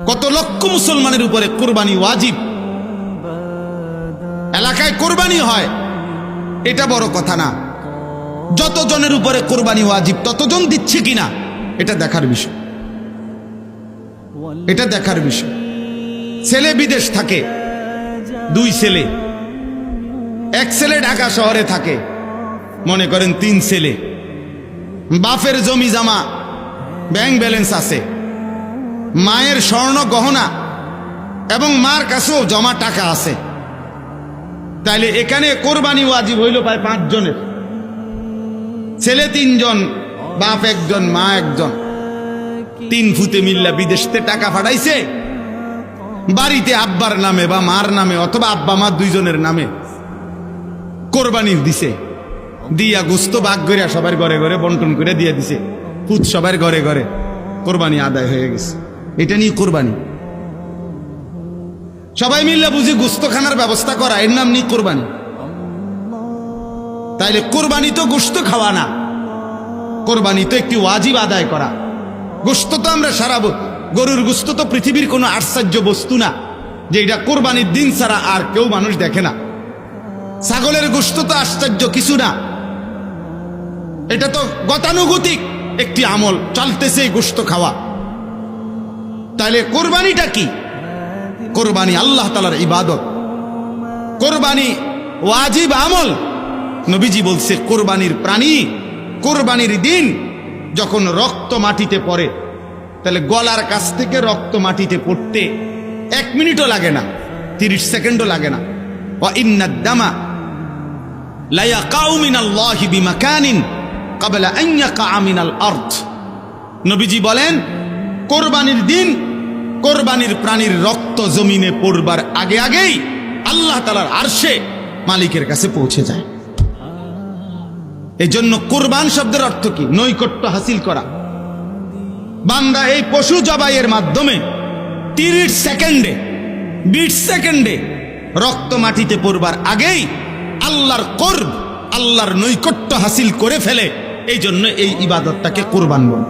কত লক্ষ মুসলমানের উপরে কোরবানি ওয়াজিব, এলাকায় কোরবানি হয়, এটা বড় কথা না। যতজনের উপরে কোরবানি ওয়াজিব ততজন দিচ্ছে কিনা এটা দেখার বিষয়, এটা দেখার বিষয়। ছেলে বিদেশ থাকে, দুই ছেলে, এক ছেলে ঢাকা শহরে থাকে, মনে করেন তিন ছেলে, বাপের জমি জমা ব্যাংক ব্যালেন্স আছে, মায়ের স্বর্ণ গহনা এবং মার কাছেও জমা টাকা আছে, তাইলে এখানে কোরবানি ওয়াজিব হইল প্রায় 5 জনের। ছেলে 3 জন, বাপ 1 জন, মা 1 জন, 3 ফুতে মিল্লা বিদেশতে টাকা পাঠাইছে, বাড়িতে আব্বার নামে বা মার নামে অথবা আব্বা মা 2 জনের নামে কোরবানি দিছে, দিয়া গোস্ত ভাগ করে সবার ঘরে ঘরে বন্টন করে দিয়ে দিছে, ফুত সবার ঘরে ঘরে কোরবানি আদায় হয়ে গেছে। এটা নিয়ে কোরবানি, সবাই মিল্লা বুঝি গোস্ত খানার ব্যবস্থা করা, এর নাম নিয়ে কোরবানি। তাইলে কোরবানি তো গোস্ত খাওয়া না, কোরবানি তো একটি ওয়াজিব আদায় করা। গোস্ত তো আমরা সারাবো, গরুর গোস্ত তো পৃথিবীর কোনো আশ্চর্য বস্তু না যে এটা কোরবানির দিন ছাড়া আর কেউ মানুষ দেখে না। ছাগলের গোস্ত তো আশ্চর্য কিছু না, এটা তো গতানুগতিক একটি আমল, চলতেছে এই গোস্ত খাওয়া। তাইলে কোরবানিটা কি? কোরবানি আল্লাহ তাআলার ইবাদত, কোরবানি ওয়াজিব আমল। নবীজি বলছে কোরবানির প্রাণী কোরবানির দিন যখন রক্ত মাটিতে পড়ে, তাহলে গলার কাছ থেকে রক্ত মাটিতে পড়তে 1 মিনিটও লাগে না, 30 সেকেন্ডও লাগে না। ওয়া ইন্নাদ দামা লা ইয়াকাউ মিনাল্লাহি বিমাকানিন ক্বাবলা আন ইয়াকা মিনাল আরদ। নবীজি বলেন কোরবানির দিন কোরবানির প্রাণীর রক্ত জমিনে পড়বার আগে আগেই আল্লাহ তাআলার আরশে মালিকের কাছে পৌঁছে যায়। এই জন্য কোরবান শব্দের অর্থ কি? নৈকট্য হাসিল করা। বান্দা এই পশু জবাইয়ের মাধ্যমে 30 সেকেন্ডে 20 সেকেন্ডে রক্ত মাটিতে পড়বার আগেই আল্লাহর কোরব, আল্লাহর নৈকট্য হাসিল করে ফেলে। এই জন্য এই ইবাদতটাকে কোরবান বলে।